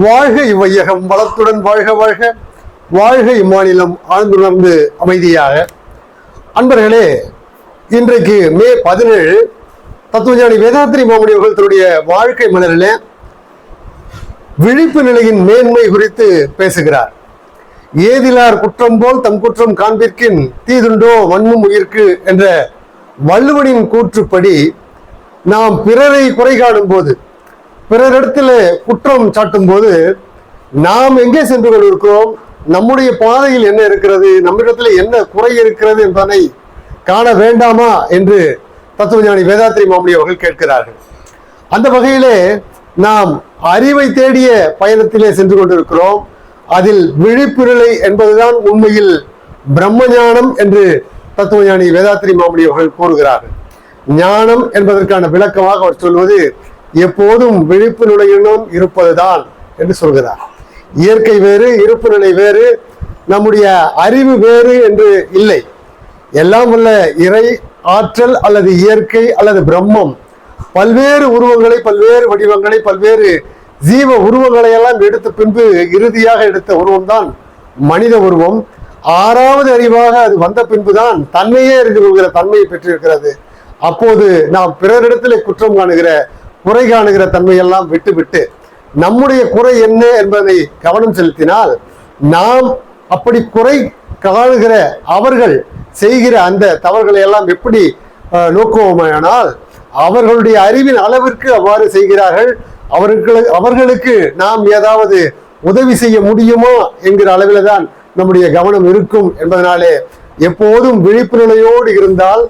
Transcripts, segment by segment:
வாழ்க இவ்வையகம் வளத்துடன் வாழ்க வாழ்க. வாழ்க இம்மாநிலம் ஆழ்ந்துணர்ந்து அமைதியாக. அன்பர்களே, இன்றைக்கு மே 17 தத்துவஞானி வேதாத்ரி மாமுனி அவர்கள் தன்னுடைய வாழ்க்கை மலரில் விழிப்பு நிலையின் மேன்மை குறித்து பேசுகிறார். ஏதிலார் குற்றம் போல் தம் குற்றம் காண்பிற்கின் தீதுண்டோ வன்மும் உயிர்க்கு என்ற வள்ளுவனின் கூற்றுப்படி நாம் பிறரை குறை காணும் போது, பிறரிடத்துல குற்றம் சாட்டும் போது நாம் எங்கே சென்று கொண்டிருக்கிறோம், நம்முடைய பாதையில் என்ன இருக்கிறது, நம்மிடத்துல என்ன குறை இருக்கிறது என்பதனை காண வேண்டாமா என்று தத்துவஞானி வேதாத்ரி மாமுனி அவர்கள் கேட்கிறார்கள். அந்த வகையிலே நாம் அறிவை தேடிய பயணத்திலே சென்று கொண்டிருக்கிறோம். அதில் விழிப்புநிலை என்பதுதான் உண்மையில் பிரம்ம ஞானம் என்று தத்துவஞானி வேதாத்ரி மாமுனி அவர்கள் கூறுகிறார்கள். ஞானம் என்பதற்கான விளக்கமாக அவர் சொல்வது எப்போதும் விழிப்பு நிலையிலும் இருப்பதுதான் என்று சொல்கிறார். இயற்கை வேறு, இருப்பு நிலை வேறு, நம்முடைய அறிவு வேறு என்று இல்லை. எல்லாம் உள்ள இறை ஆற்றல் அல்லது இயற்கை அல்லது பிரம்மம் பல்வேறு உருவங்களை, பல்வேறு வடிவங்களை, பல்வேறு ஜீவ உருவங்களை எல்லாம் எடுத்த பின்பு இறுதியாக எடுத்த உருவம் தான் மனித உருவம். ஆறாவது அறிவாக அது வந்த பின்புதான் தன்மையே அறிந்து கொள்கிற தன்மையை பெற்றிருக்கிறது. அப்போது நாம் பிறரிடத்திலே குற்றம் காணுகிற, குறை காணுகிற தன்மையெல்லாம் விட்டுவிட்டு நம்முடைய குறை என்ன என்பதை கவனம் செலுத்தினால், நாம் அப்படி குறை காணுகிற அவர்கள் செய்கிற அந்த தவறுகளை எல்லாம் எப்படி நோக்குவோமானால், அவர்களுடைய அறிவின் அளவிற்கு அவ்வாறு செய்கிறார்கள், அவர்களுக்கு நாம் ஏதாவது உதவி செய்ய முடியுமா என்கிற அளவில் தான் நம்முடைய கவனம் இருக்கும் என்பதனாலே எப்போதும் விழிப்பு நிலையோடு இருந்தால்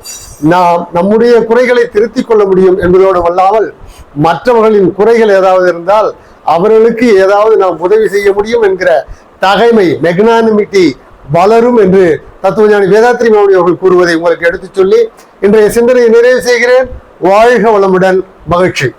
நாம் நம்முடைய குறைகளை திருத்திக் கொள்ள முடியும் என்பதோடு அல்லாமல் மற்றவர்களின் குறைகள் ஏதாவது இருந்தால் அவர்களுக்கு ஏதாவது நாம் உதவி செய்ய முடியும் என்கிற தகைமை, மெக்னானிமிட்டி வளரும் என்று தத்துவஞானி வேதாத்ரி மாமுனி அவர்கள் கூறுவதை உங்களுக்கு எடுத்துச் சொல்லி இன்றைய சிந்தனையை நிறைவு செய்கிறேன். வாழ்க வளமுடன். மகிழ்ச்சி.